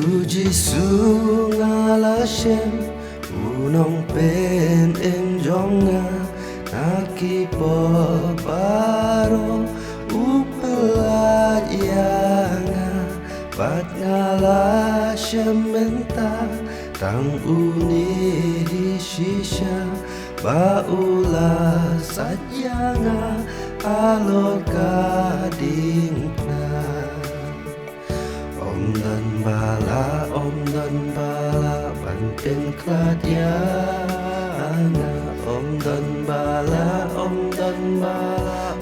Uji sungalashem unong pen enjonga naki pobaro upelayanga bat ngalashem menta tang uni shisha baula satyanga alor kadingna Om dan bala ban pen kladyana Om dan bala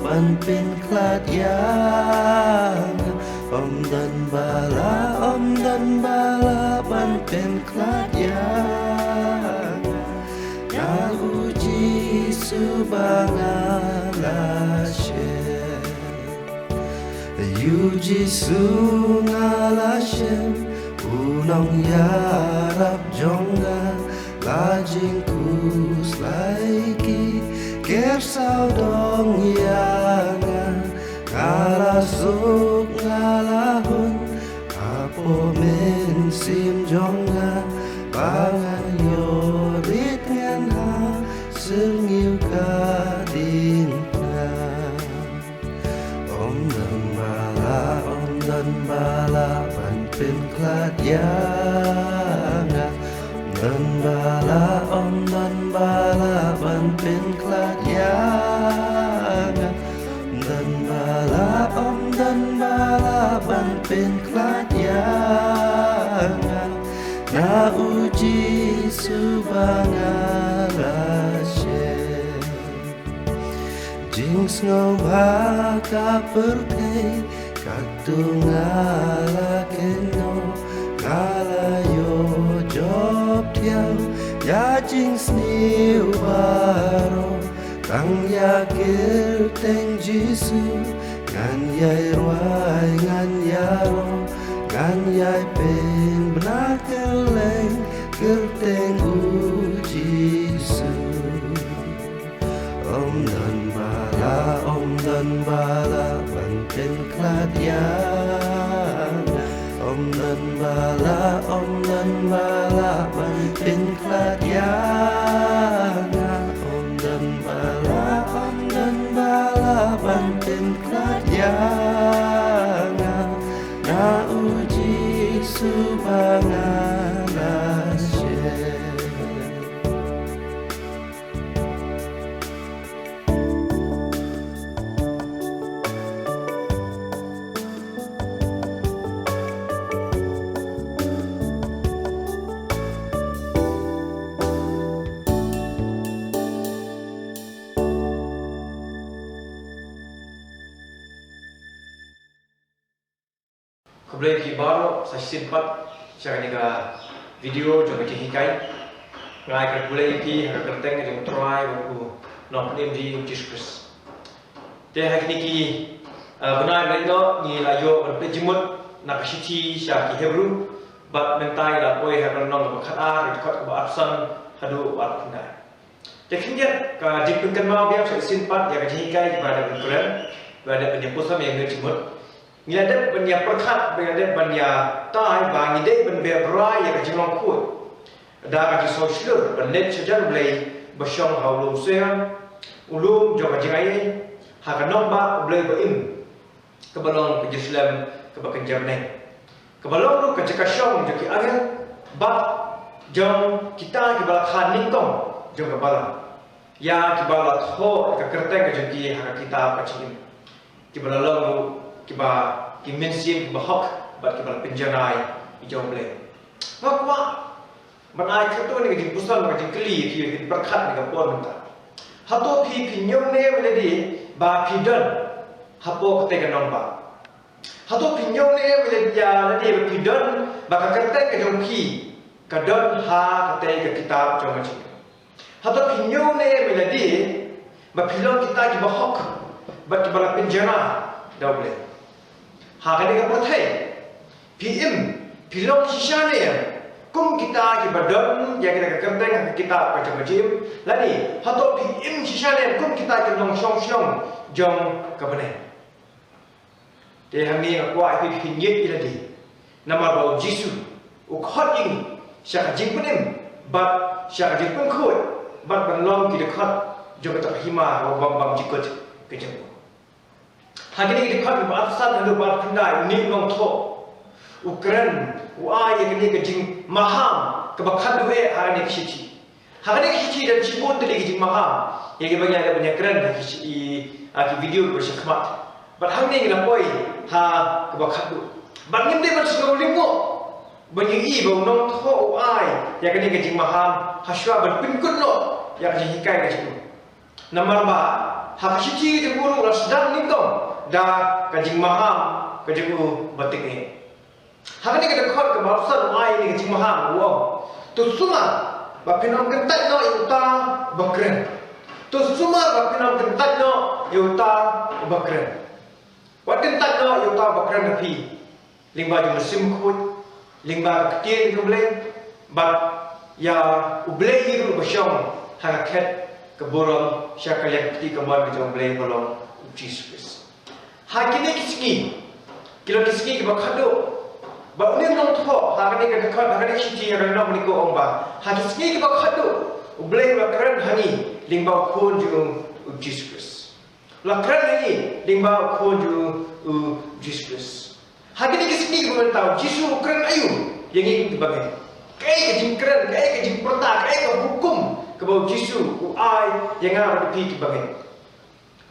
ban pen kladyana Om dan bala ban pen kladyana Na uji subangalashe Yuji sungalashem unong yarap jonga lajing kus laiki kersau dong yanga ngalasuk ngalahun apo men sim jonga pangan yorit ngan ha sengiu kadingna dan bala ban pen kladyana dan bala ban pen kladyana dan bala ban pen kladyana na uji subangalashe jings ngobaka perkai Katungala keno ngalayo job tiang ya jing sniu baro tang ya kir teng jisu ngan yai ruai ngan yaro ngan yai pen benar keleng kir teng ujisu Om dan bala ban pen kladyana Om dan bala ban pen kladyana Om dan bala ban pen kladyana Na uji subangalashe Kemudian ki baru saya simpat saya ni video juga hikai ngai kat boleh ki harap kerteng dengan try buku nak ni di Jesus. Dia hari ni ki benar benar ni layo berpejimut nak kasih syaki Hebru bat mentai la boy harap non berkata dekat ke absan hadu wat ngai. Dia kemudian ka dipinkan mau biar saya simpat dia kasih hikai kepada Quran kepada penyebut yang berjimut Ngilade banya perkat, ngilade banya tai, bang ngilade banya berai yang kejilong kuat. Dah kaji sosial, benet sejan boleh bersong haulum sehan, ulum jauh kaji hakan nombak boleh berim. Kebalong kaji Islam kebakan jernih. Kebalong tu kaji kasyong jadi agak, bak jauh kita kebalat haning kong jauh kebalang. Ya kebalat ho kekerteng jadi hakan kita kaji. Kebalong kiba kimensim bahok bat kiba penjanai hijau boleh ngakwa manai kertu ni kejing pusat kejing keli ki berkat ni kapon menta hato pi nyong ne meledi ba pidan hapo kete kanon ba hato pi nyong ne meledi ya ledi pidan ba kete kejong pi kadon ha kete ke kitab jong macam hato pi nyong ne meledi ba pilon kita ki bahok bat kiba penjana dah boleh Hakan dengan pertai, pilong sisa ni, kum kita kibadon, yang kita kerteng kita macam-macam. Lagi, hato sisa ni, kum kita kibadon song jom kabenet. Dia kami aku akan hinyit lagi. Nama bau Yesus, ukhat ing syaka jingpenim bat syaka jingpen khut bat banlom ki dekhat jogat hima wa bam jikot kejam hagini ki dekhat ba afsan halu ba tundai ni long tho ukran wa ye ni ke jing maham ke bakhat duwe harani kichi harani kichi dan cibon tadi ke jing maham ye ke banyak ada banyak keren ki video bersyakmat bat hangni ke poi ha ke bakhat du bat nim de bat sego lingo banyak bau nong tho ai ya kini ke jing maham haswa ban pinkut no ya ke hikai ke jiku nomor ba ha kichi je burung la sedang ningkong da ke jing maham ke jiku batik ni ha kini ke dekat ke bapsan ai ni ke jing maham wo tu suma ba pinam kentat no yuta bakren tu suma ba pinam kentat no yuta bakren wat kentat no yuta bakren pi lingba je musim khut lingba ketien ke boleh bat ya ublei hiru basyong harakat keborong syaka yang peti kemar ke jong boleh bolong Jesus hakini kisgi kilo kisgi ke bakhado ba unin nong tho hakini ke dekat hakini siji yang nak meniko omba hakisgi ke bakhado ublei bakran hangi lingba khon jung Jesus lakran hangi lingba khon jung Jesus hakini kisgi ke mentau Jesus ukran ayu yang ini dibagai kai ke jingkran kai ke jingperta kai ke hukum ke bau Jesus ai yang ada di dibagai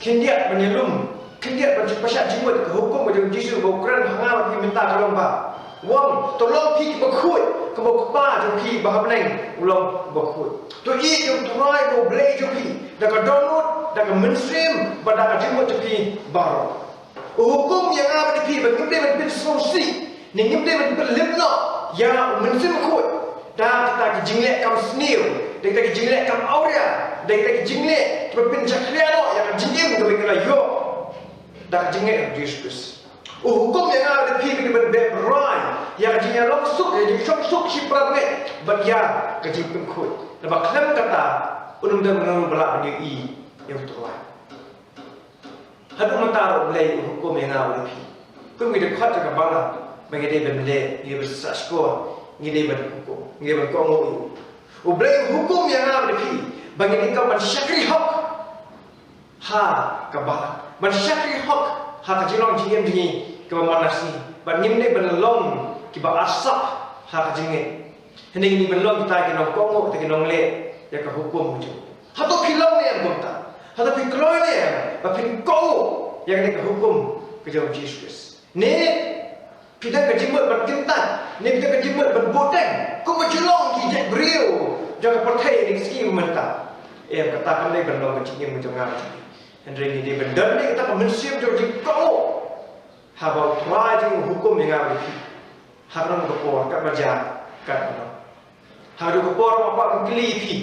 kendiat menyelum kendiat berpasat jimut ke hukum ke Jesus bau ukran hanga di minta tolong ba wong tolong pi ke bakut ke bau kepa jo pi bahabneng ulong bakut tu i jo try bau blei jo pi dak download dak mainstream pada jimut jo pi baru hukum yang ada di bagi dia ben solusi ning dia ben lemno ya mainstream khut dah kita jinglek kam snil dah kita jinglek kam aurea dah kita jinglek berpin jakliano yang jingim ke bagi yo dah jinglek Jesus hukum yang ada di pi ben berai yang jinglek longsuk yang sok si pramet bagia ke jingim khut lebak klem kata unum dan menurut belak ni yang terlalu hadu mentaro boleh hukum yang ada di kun mi dekat dengan bala bagi dia benda dia bersasko ni dia berhukum ni berkongo boleh hukum yang ada di bagi dia kau mensyakri hak ha kabala mensyakri hak ha kajilong jiem ni ke manasi ban nim ni belong ki ba asap ha kajinge ini belong kita ke nong kongo ke nong le ya ke hukum je hato kilong ni yang bonta hada pikloy ni ba pin kau yang ni ke hukum ke jauh Jesus ni kita ke jimut berkintan ni kita ke jimut berboteng kau berjelong ki jek brio jangan percaya ni ski mentah kata kan ni belum kecingin macam ngam Henry ni dia benda ni kita mensiap jauh kau habau try jeng hukum yang ngam ni haram ke por kat baja kat mana haru ke por apa kli pi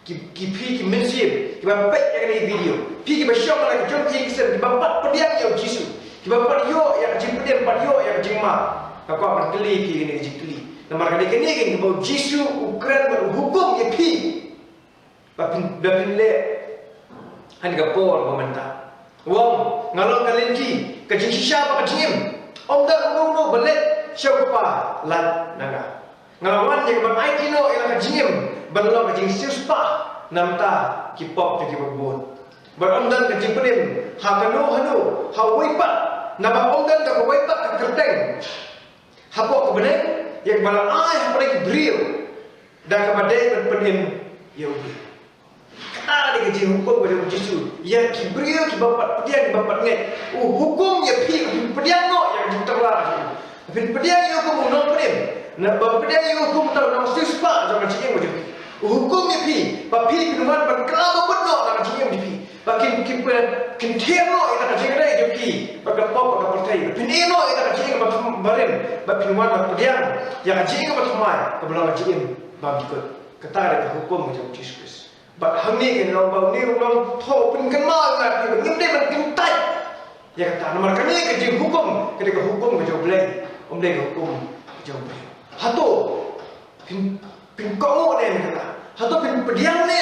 ki mensiap ki bapak yang ni video pi ki basyok lagi jom ki kisen ki bapak pediang yo Jesus ki bapak yo yang jimpen bapak yo yang jingma kau apa kli pi ni jikli nomor kali kini ki bau Jesus ukran berhukum ye pi bapin le han ka por momenta wong ngalong kalenji ka jing shisha ba ka jim om da no belet syau pa lat naga ngalawan ye ban ai kino ila ka jim banlo ka jing sispa namta ki pop ki babon bar om dan ka jing penim ha kanu hanu ha wipa na ba om dan ka wipa ka kerteng ha po ka benek ye bala ai ha paling drill dan ka badai penim ye ubi kata dia kerja hukum pada Jesus yang kibriyo ki bapak pediang bapak nget hukum ya pi pediang no yang terlarang tapi pediang yo hukum no pedim na bapak pediang yo hukum tahu nama sispa jangan cingin macam hukum ya pi papi minuman berkelaba beno nak cingin di pi bakin kin tiano ita ka cingin dai pi bapak pop bapak pertai pinino ita ka cingin bapak barin bapak minuman pediang yang cingin bapak mai kebelang cingin bapak ikut kata ada hukum macam Jesus bat hangni ke long bau ni long tho pin kan mal na ki ngim dei ban kim tai ya kata nomor kami ke jing hukum ke hukum ke joblei dei hukum ke joblei hato pin ko ne kata hato pin pediang ne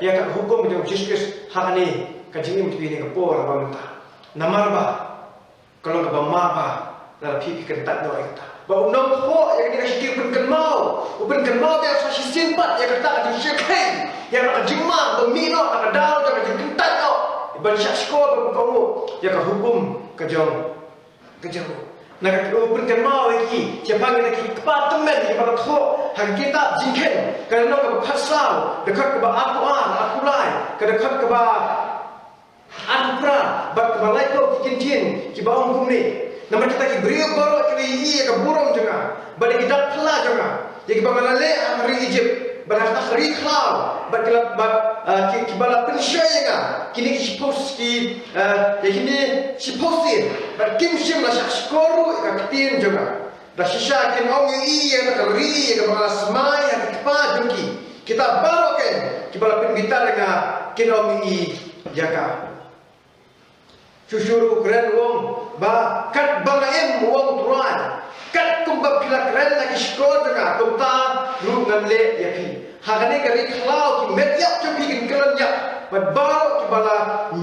ya kata hukum ke Jesus hakani ke jing mi ni ke por ba minta nomor ba kalau ke bama ba la pi kan tat no kata Ba unang ho yang ni kasi pun kenmau dia sa simpat yang kata di syekh yang nak jimang bermino nak dal jangan jentat no. Iban syak skor kamu yang hukum kejong. Nak open kenmau lagi siapa lagi departemen di pada ho hang kita jingken kerana ke pasal dekat ke Al-Quran Al-Qur'an dekat ke Al-Qur'an bak balai ko kikin ki ba hukum ni. Nama kita ki beriu baru ki iya ke burung juga. Balik kita pela juga. Jadi bangalale hari Egypt, balas hari Klau, bakila ki bala pensyai juga. Kini ki post ki ya kini si postin. Bak kim sim la skoru ka kitin juga. Dah sisa kin om iya ka ri ka bala semai ya kepa jungki. Kita baru kan ki bala penbitar dengan kin om i jaga. Susuru keren wong ba kat bangain wong tuan kat kumba pila keren lagi skor dengan kumta lu nganle yapi hagane kari klau ki medyap tu bikin keren ya baru ki bala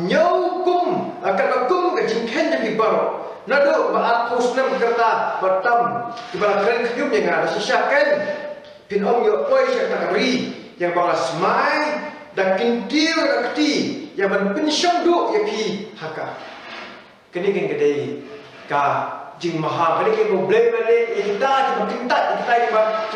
nyau kum akan kum ke jingken jadi baru nado ba atus nam kerta batam ki bala keren kyum yang ada sisakan pin om yo oi syata kari yang bala smai dan kintil akti yang pensyam du yapi haka kini kan kedai ka jing maha kini kan boleh balik kita kita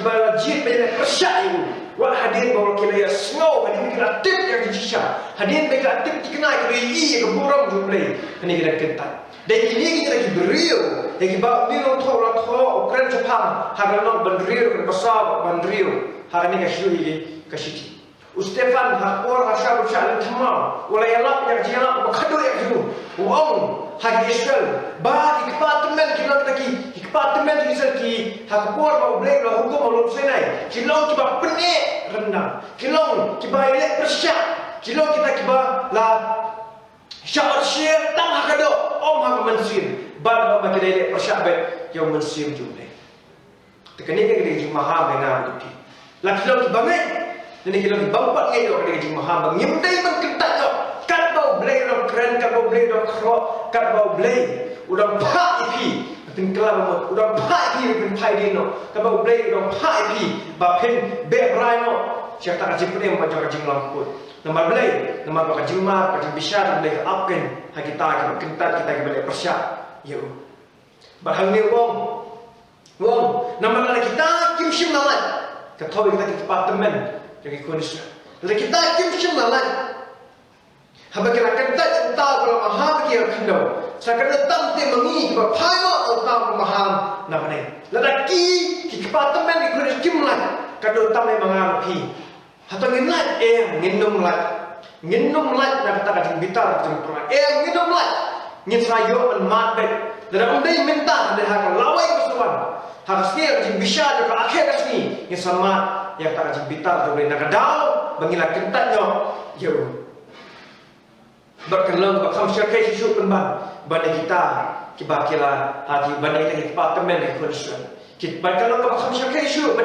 wajib balik persyak itu wah hadir bawa kita ya snow hadir kita tip yang dijisha hadir kita tip dikenal kita iya ke burung jumlah kini kita kentat dan ini kita lagi beriu yang kita beriu thok ukran Jepang harga non beriu besar beriu harga ni kasih Stefan hakor hasyar syal tamam wala yalap yang jialap bakado yang dulu uang hagi Israel bagi departemen kita departemen Israel ki hakor mau boleh lah hukum mau senai kilong kiba penek rendah kilong kiba elek persyak kilong kita kiba la syar syir tang hakado hak mensir bab bagi elek persyak bet yang mensir jumlah tekani ke di maha dengan itu la kilong kiba met ini kita bangpat ngai yo dengan jing maha bang nyemdai man kentat yo kat bau blay ro keren kat bau blay ro kro kat bau blay udang pa ipi tin kelab mo udang pa ipi bin pai dino kat bau blay udang pa ipi ba pen be brai no siapa tak jing pun macam jing lamput nomor blay nomor ka jing ma ka jing bisyar blay ka apken ha kita ka kentat kita ka balik persyak yo bahang ni wong nomor la kita kim sim nalat ka thoi kita departemen jadi kondisi. Lalu kita kimsim nalar. Habis kita kentat kita kalau maham kita kendo. Saya kena tamte mengi kita payo atau maham nak ni. Lalu kita departemen di kondisi kimlan. Kado tamte mangam pi. Hatang inlat nginum lat nak kata kacang bitar kacang tuan. Nginum lat. Ngin sayo menmat bet. Lalu undai minta dari hak lawai bersuan. Hak sini kacang bisyar juga akhir kasni. Ngin sama yang tak kacang bitar tu boleh nak dal mengilah kentatnya yo berkelang bakam syakai susu penban bandai kita kibakila hati bandai kita departemen di konsen kita berkelang bakam syakai susu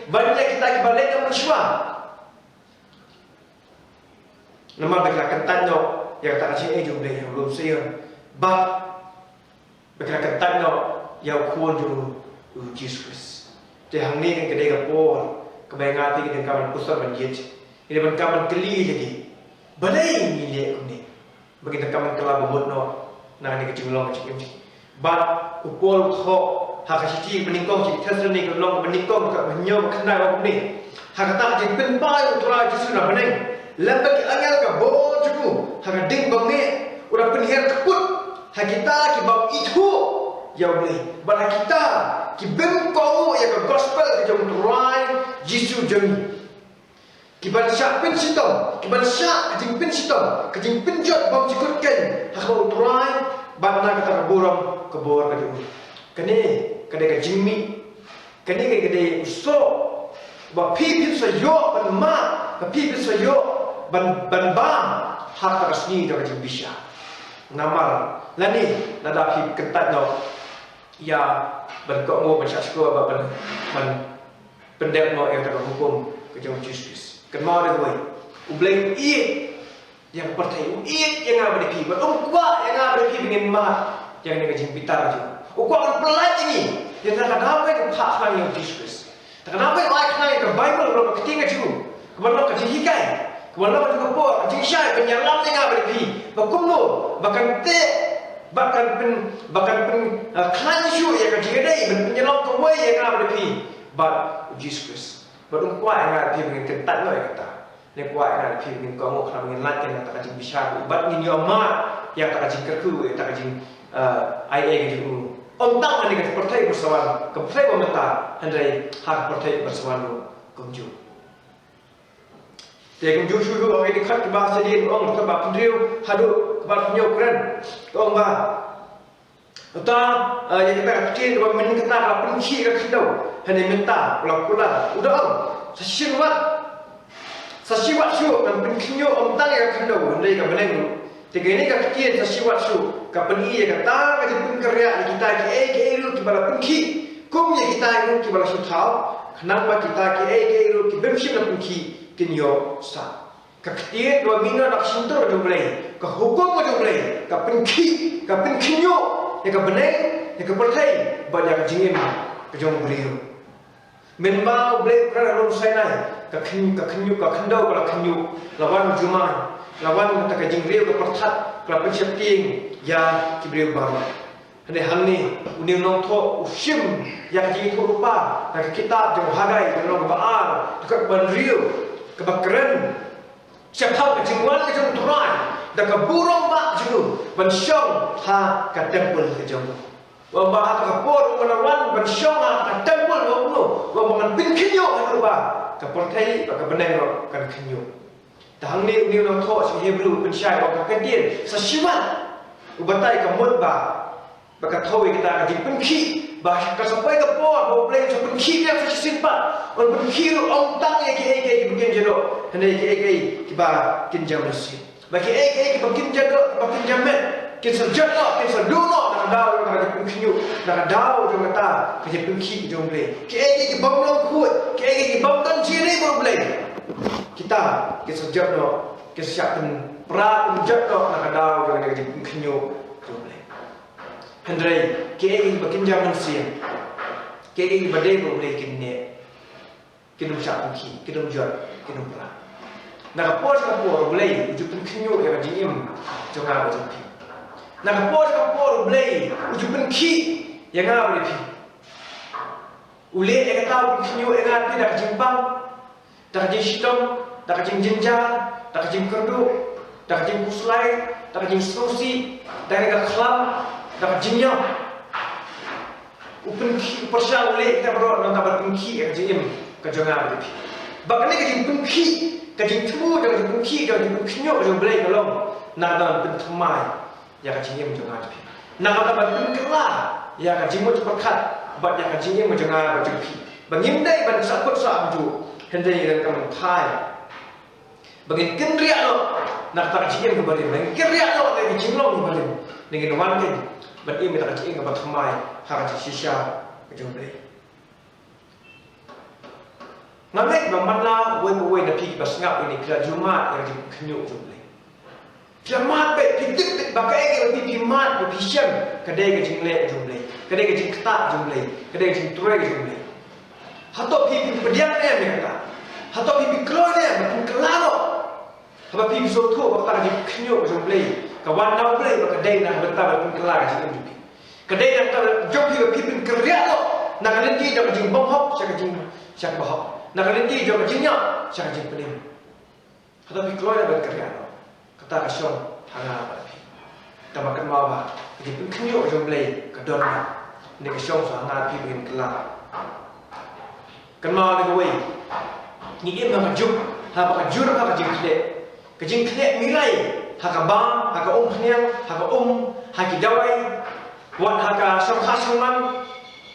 bandai kita kibalik yang bersua nama berkelang kentatnya yang tak kacang jumlah yang belum saya berkelang kentatnya yang kuat juru Jesus jadi ni kan kedai kapor kebayang hati kita kawan pusat menjadi ini pun kawan keli jadi balai ni dia ni bagi kita kawan kelab buat no nak ni kecil long kecil ni bat upol kho hak siti meningkong si terus ni long meningkong kat menyo kena orang ni hak kata jadi penpai utara justru nak bening lebih angel ke bol cuku hak ding bangi udah penihar keput hak kita kibab itu ya boleh bat kita kibem kau ya ke gospel ke jom turai Jisu jemi kiban syak pin sitong kiban syak kejing pin sitong kejing pinjot bang sikutkan hakau turai bana kata keborong kebor ke jom kene kedai kejing mi kene kedai uso ba pi sayo ban ma ka pi sayo ban bam hak kasni ke kejing bisya ngamal lani nada pi kentat no ya berkok mo baca sekolah apa pendek mo yang tak hukum kejauh Jesus kenal dia boy ubleng i yang pertai i yang ada di pi kuat yang ada di pi dengan mat yang ni kejing pitar je kuat pelat ini Yang tak kenapa itu hak kami yang Jesus. Tak kenapa itu ayat kami ke Bible kalau ketinggal juga. Kemudian kecil hikai. Kemudian juga buat kecil syai penyalam dengan berpi. Bakumno bahkan klan isu yang kecil ini penyalam kawai yang berpi. But Jesus. Baru kuat yang berpi dengan ketat no yang kata. Ni kuat yang berpi dengan kamu kalau dengan lat yang tak kecil bisyar. But ini amat yang tak kecil kerku yang tak kecil ayat gitu. Om tak ni kat partai bersawan, ke partai pemerintah hendai hak partai bersawan kumju. Dia kumju suruh orang ini kat bahasa dia orang ke bab pendriu hadu ke bab penyok keren. Orang bah. Utah yang kita kecil orang men kata apa penci kat situ. Hendai minta ulah udah om. Sasiwat syuk dan pencinyo om tak yang situ hendai ke beneng. Tiga ini kecil sasiwat syuk. Kapan ia kata kasi pengkerja kita ke kibala pengki, kum ye kita itu kibala sutau, kenapa kita ke bemsim na pengki kinyo sa. Kaktiye dua minggu nak sintor jumleh, ke hukum jumleh, ke pengkinyo, ya ke beneng, ya ke partai, banyak jingim ke jong beliau. Membau boleh kerana lalu saya ke kinyo kalau kinyo lawan juman, lawan tak ke jingriu ke pertat. Kalau pencipting yang kibri baru, hendai hal ni uning nong tho usim yang jadi tho rupa, nak kitab jauh hagai nong baar, dekat bandriu, kebakaran, siap tahu kejengwan kejeng turai, dah keburung bak jenu, bensyong ha ke temple kejeng. Wabah ha kepor menawan bensyong ha ke temple wabno, wabangan pinkinyo hadu ba, ke partai ke beneng kan kinyo. Tahang ni uning nong tho si Hebru pensyai wabah kedian sesiwan. Ubatai ke mutbah, baka tahu kita kaji pengki, bah kasampai ke poa, bawa play so pengki dia sesimpat, on pengki lu om tang ye ke bikin jero, hendak ke kiba kinjam nasi, bagi ke bikin jero, bikin jamet, kin serjano, kin serduno, nak daw nak pengki nak daw jom kata kaji pengki jom play, ke banglong kuat, ke banglong ciri baru play, kita serjano, siapkan perat menjatuh nak daw dengan kaji pengkinyo boleh. Hendai ke bakin jam manusia, ke badai boleh kini, kini siap pengki, kini jual, kini perat. Nak kapor boleh ujuk pengkinyo yang kaji im jangan ujuk pi. Nak kapor boleh ujuk pengki yang ngah boleh pi. Ule yang tahu pengkinyo yang ngah pi dah kaji bang, dah kaji sitom, dah kaji jenjang, dah kaji kerdu. Dah kajing kuslai, dah kajing serusi, dah kajing kelam, dah kajing nyam. Upenki persal oleh kita berdoa nanti berpenki kajing im kajing apa? Bahkan ni kajing penki, kajing temu dan kajing penki, kajing penkinyok kajing belai kalau nak dalam pentemai ya kajing im kajing apa? Nak dalam penkelah ya kajing mu cepat, bat ya kajing im kajing apa kajing pi. Bangimdai ban sakut sakju, hendai dan kamu thai. Bangin kendriak lo. Nak tak kecil ke balik, nak kiriak lo, nak kecil lo ke balik. Dengan wan kan, berarti kita kecil ke berthamai, harus sisa kejumpai. Ngambil bermana, wei nak pergi bersengap ini kerja Jumat yang dikenyuk jumpai. Jumat pitip bagai yang pergi mat, pergi siam, kedai kecil lek jumpai, kedai kecil ketat jumpai, kedai kecil turai jumpai. Hatok pergi berdiam dia mereka, hatok pergi keluar dia, berpun kelalo. Sebab pergi suatu waktu lagi kenyuk macam play, kawan nak play, kedai nak betah berpun kelar macam tu. Kedai nak job juga pergi kerja lo, nak nanti jangan jing bohong, siapa bohong, nak nanti jangan jingnya, siapa jing pening. Tapi keluar dari kerja lo, kata kasion hanga berpi, kita makan mawa, jadi pun kenyuk macam play, kedon ni kasion hanga pergi berpun kelar. Kenal ni kau, ni dia nak jump, apa kajur apa jing kedai. Kejing kena mirai, haka bang, haka keniang, haka haki dawai, wan haka sangkhasungan,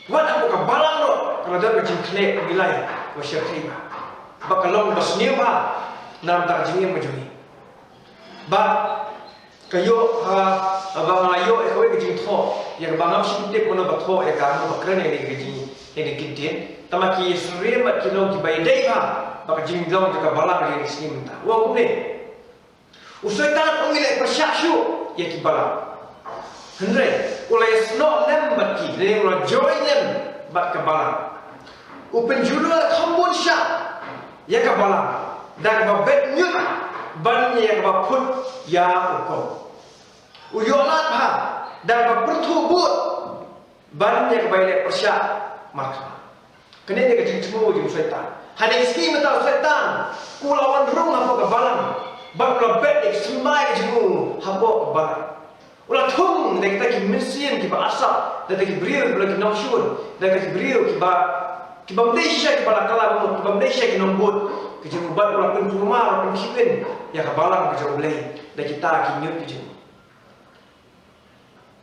wan aku balang lo, kalau dah kejing kena mirai, wasyar kaiba. Bakalong basniu ba, nam tak kejing macam ni. Ba kayo bang ayo ekoi kejing tho, yang bangam sintip mana batho, yang kamu bakran yang kejing yang dikintin, tamaki surya mat kilo kibai dai ba, bakajing dong juga balang yang sini minta. Wah kumne. Usai tanah pemilik persyaksyu ya kibala. Hendai oleh snok lem baki, dari mulai join lem bat kabala. Upenjula khambun sya ya kabala dan babet nyut ban ya babut ya uko. Uyolat ha dan bapertu but ban ya kabaile persya marka. Kene dia kecing cemu di setan. Hadai ski mata setan. Kulawan rung apa kebalang. Bab lebet dik semai cemu habo kebalang. Ulah thum dik tak mesin ki ba asap, dak ki brio bela ki nausyun, dak ki brio ki ba Malaysia ki ba kala ki ba Malaysia ki nombut. Ki cemu bat ulah pun rumah pun kipin ya kebalang ki jauh belai. Dak kita ki nyut ki cemu.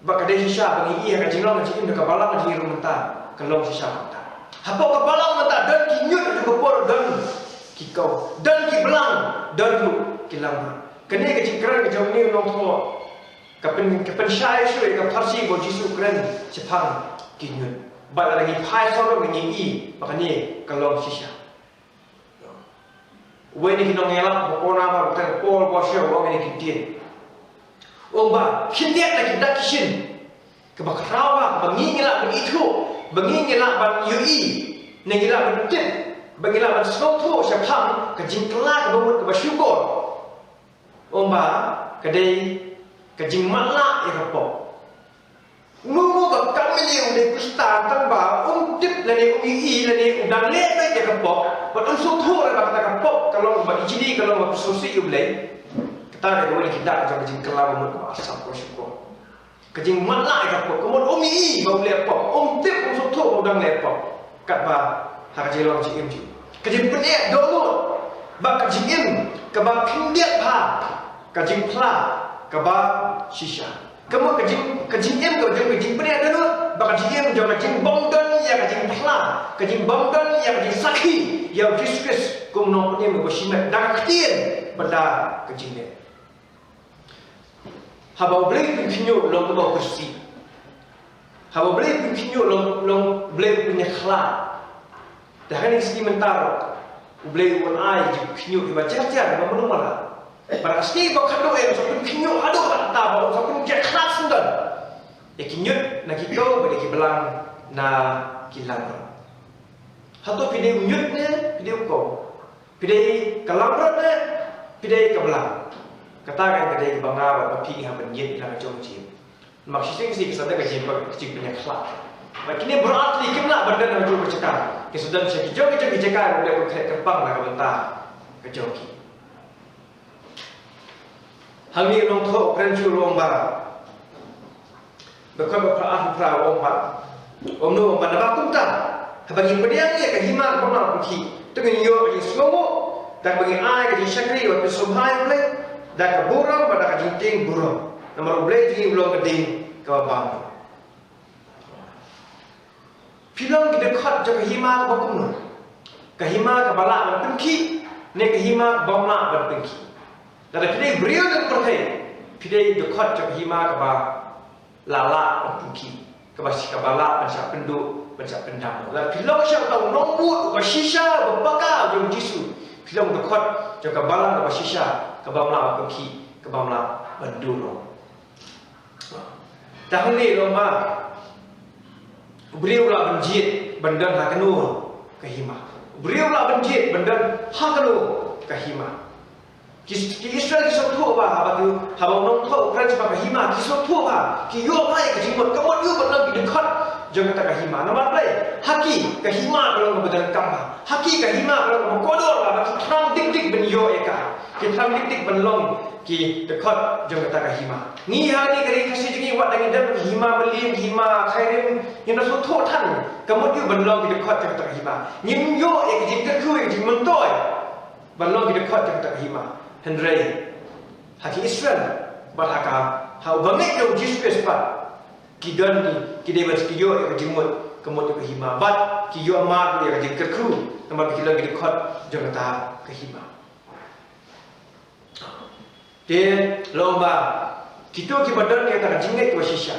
Ba kadai sisa bagi ia ka jinong ka cikin kebalang ki rumenta, kalau sisa mata. Hapok kebalang mata dan kinyut juga por dan kikau dan kibelang dan lu kilang. Kene ke cikran ke jauh ni nong tua. Kapen syai suri ke Khasi bo Jisu kren sepang kinyut. Bat lagi pai soro menyi makani kalau sisa. Weni kinong elak bokona ba bukan pol bosyo wong ni kitin. Omba kindiak lagi dak kisin. Kebakrawa bangingila begitu. Bangingila ban yui nengila ban tip bangila ban soto syapang ke jingkla ke bumut ke basyukur. Omba kadai ke jingmala ya kapo. Ngumu ba kami ni kusta tamba tip lani yui lani udang le ya kapo. Ban soto ra ba kapo kalau ba ijini kalau ba sosi yublai. Kita ada kita ke jingkla bumut ke asap basyukur. Kejing mana ikat pok, kemudian umi bau lepok, tip soto bau dang lepok, kat ba hak jelong cim cim. Kejing penek dulu, bak kejing keba pindiat pa, kejing pla, keba sisa. Kemudian kejing kejing penek dulu, bak kejing jauh kejing bongdan ya kejing pla, kejing bongdan ya kejing sakhi, ya Kristus kumno punya mengosimat dah ketin pada kejing ni. Haba boleh pinyo long mau kursi. Haba boleh pinyo long boleh punya khala. Dah kan isi mentar. Boleh wan ai pinyo iba cerita ba menung mala. Para ski ba khado em so pinyo ado ba ta ba so pin je khla sundan. Ya kinyut na kiko ba ki belang na kilang. Hato pide nyut ne pide ko. Pide kalang rot ne pide ka belang. Katakan kedai bangga bapi yang berniat dalam jom jim. Maksudnya sih kesadar kecil kecil punya kelak. Maknanya berarti kita berdan dalam jom bercakap. Kesudahan saya jom bercakap boleh berkepang lah bentar kejoki. Hal ini orang tahu perancu orang barat. Berkata berperah orang barat. Om nu pada waktu tak. Bagi pediangnya kehiman pernah pergi. Dengan yo bagi semua dan bagi ai bagi syakri waktu subhan boleh. Dan keburang pada kajinting burung. Nomor boleh jadi belum keding ke bawah. Film kita kat jaga hima ke bakum. Kahima ke balak dan pengki. Ne kahima ke bawah dan pengki. Dan kita beriau dan percaya. Kita dekat jaga hima ke bawah lala dan pengki. Ke bawah ke balak macam penduk macam pendam. Dan film siapa tahu nombut bersisa berbakar jom Jisu. Film dekat jaga balak dan bersisa. Kebamla pergi, kebamla benduro. Tahun ni lomba beriau lah benjit bendan hakanu kahima. Beriau lah benjit bendan hakanu kahima. Ki Israel ki sotu ba habatu habau nong tho Ukraine sebagai kahima ki sotu ba ki yo mai ka jimot kamot yo bendan ki dekat jangan tak kahima. Nama play haki kahima kalau bedan kamba. Haki kahima kalau kodor lah bagi terang dik ben yo eka. Kita dik benlong ki dekat jong kata kahima. Ni hari kali kasih jengi wat dengan dan hima belim hima khairim yang dah soto tan. Kemudian benlong ki dekat jong kata kahima. Nyim yo ek jing keku ek jing mentoy. Benlong ki dekat jong kata kahima. Hendrai haki Israel baraka hau bangik yo Jesus pat. Ki dan ni ki debat ki yo ek jing mut kemudian kahima. Bat ki yo amar dia jing keku. Nampak ki lagi dekat jong kata kahima. Dia lomba kita badan yang tak jingit ke sisa.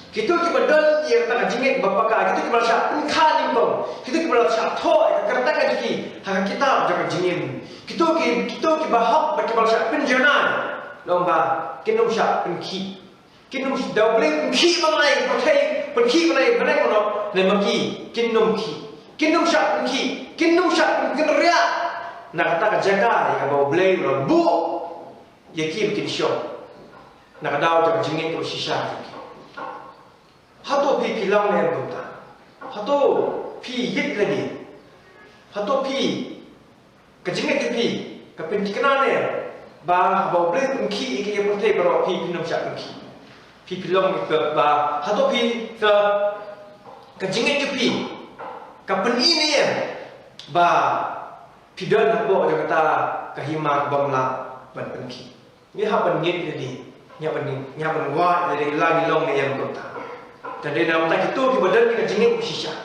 Kita badan yang tak jingit bapaka. Kita berasa engkau limpong. Kita berasa thok kertakan kita jangan jingin. Kita bahak berasa penjana. Lomba kinum syak penki. Kinum double penki malai pakai penki malai benar kono. Lemaki kinum ki, kinum syak ki, kinum syak kenria. Nak kata jaga ya bawa blay bu, ya ki bikin show. Nak daw tak jingin tu shisha. Hato pi pilang ni buta, hato pi yit lagi, hato pi kejingin tu pi, kapin kenal ni. Ba bawa blay tu ki iki yang penting bawa pi kinum syak ki. Pi pilang ni ba hato pi kejingin tu pi, kapin ini ya, ba pidan habo yang kata kahima bamla ban penki. Ni haban ngit jadi. Nyaban wa dari lagi long ni yang kota. Dan dia nam tak itu di badan kita jengik shisha.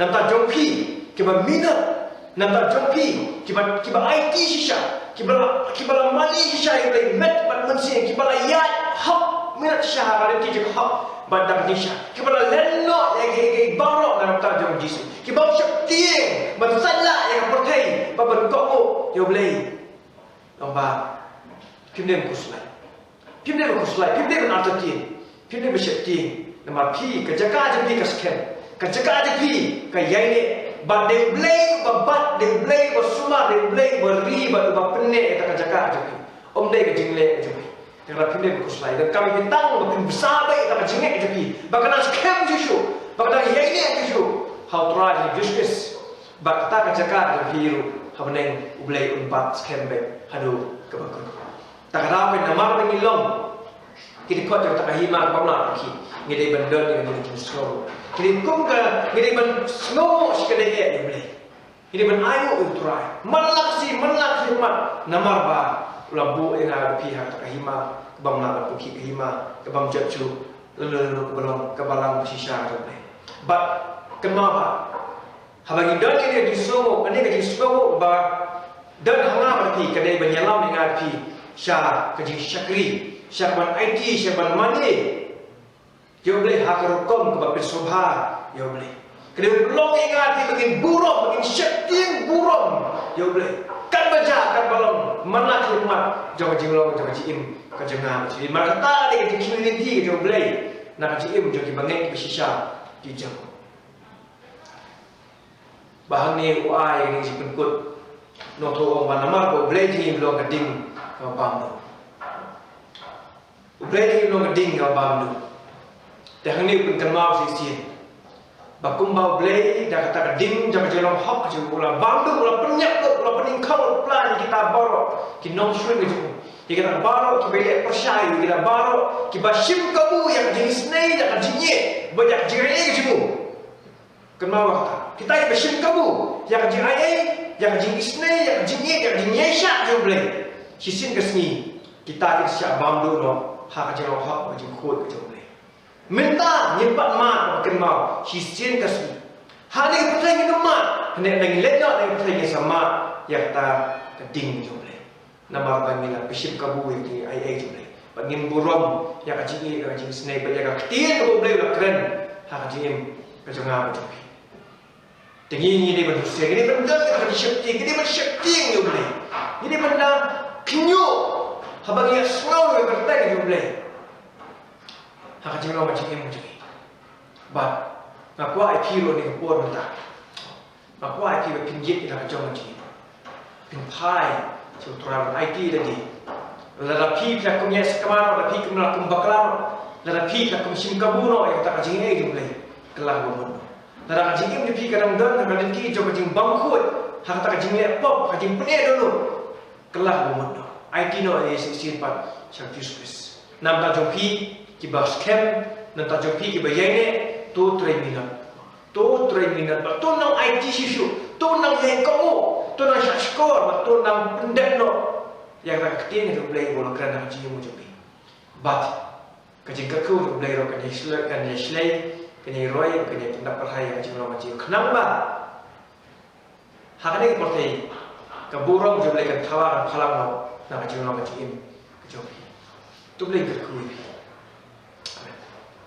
Nam tak jompi kita minat. Nam tak jompi kita IT shisha. Kita mali shisha yang boleh met ban mensi kita yat hak minat syahar ada kita hak badan shisha. Kita leno yang barok nam tak jom jisu. Kita syakti ban salah yang pertai ban kau yo boleh. Lomba kimdem kuslai. Pim dia berkuslai, pim dia berantakin, pim dia bersyakti. Nama pi kejaga je pi kasken, kejaga je pi kayai ni. Bat dia blay, bat dia blay, bersumar dia blay, beri, bat penek kita kejaga je pi. Om dia kejingle je pi. Kerana pim dia berkuslai dan kami bintang pim besar baik kita kejingle je pi. Bahkan skem je syu, bahkan yai ni je syu. How try je justice. Bat kita kejaga je pi ru. Habeneng ublay umpat skem baik. Hadu kebagun. Tak ada apa nama bagi long. Kita kau jangan tak kahima bangla ki. Ngidai bandar dengan ngidai slow. Kita kum ke ngidai ban slow sekadar dia boleh. Ngidai ban ayu utrai. Malak si mat. Namar ba labu yang ada pihak tak kahima bangla ban ki kahima kebam jatju lelu belum kebalang sisa boleh. But kenapa? Habagi dan ini di slow, ini di slow ba dan hanga berpi kadai banyalam dengan pi. Syah kerja syakri, syah ban IT, syah ban mani. Dia boleh hak rokom ke bapa sobha, dia boleh. Kerana belum ingat dia begin burung, begin syakti burung, dia boleh. Kan baca, kan balong, mana khidmat, jangan jinglong, jangan jim, kejengam. Jadi maka tak ada di community dia boleh. Nak jim, jangan bangit bersisa di jam. Bahan ni uai ni si penkut, noto orang nama ko boleh jim belum keding. Bambu. Ublay belum ngeding bambu. Dah ni pun kenal sisi. Bakum bau blay dah kata keding jangan jalan hak je pula bambu pula penyak pula pening kau plan kita baru kita non sure je. Kita baru kita beli persyai kita baru kita sim kabu yang jenis ni dah jenis banyak jenis je mu. Kenal kita sim kabu yang jenis yang jenis ni yang jenis syak je boleh. Sisin kesini kita akan siap bambu no hak jauh hak macam kod jauh boleh. Minta nyimpat mat makan mau sisin kesini. Hari ini pertanyaan kita mat hendak lagi letak lagi pertanyaan sama yang tak keding jauh boleh. Nama bangila pesip kabu ini ai jauh boleh. Bangin burung yang kecil snake berjaga ketir jauh boleh lah keren hak jim kejengah jauh boleh. Tinggi ini berdosa ini benda yang syakti ini bersyakti jauh boleh. Ini benda kinyo habang ia slow yang bertanya dia boleh hak jenglo macam ini macam ini but ngaku ai kiro ni kapur mentah ngaku ai kiro pinjit kita macam ini pinpai sutra IT tadi larapi kita kumnya sekamar larapi kumla kumbaklar larapi kita kumsim kabuno yang tak jeng ai dia boleh kelah bomun lara jeng ini pi kadang dan kadang ki jom jeng bangkut hak tak jeng laptop jeng pene dulu kelah bomun IT no is 16 part Chartius. Nam ta jompi ki ba scam, nam ta jompi ki ba yene to 3 minute. To 3 minute ba to nang IT sisu, to nang ye ko, to nang score, ba to nang pendek no. Yang tak ketin itu boleh bola kerana haji mu jompi. But kajing kaku tu boleh ro kan yeslay, kan roy, kan tindak perhaya haji mu haji. Kenapa? Hakane portai kaburong boleh kan tawar phalang no. Nak macam mana macam ini, kejauh. Tu boleh berkuih.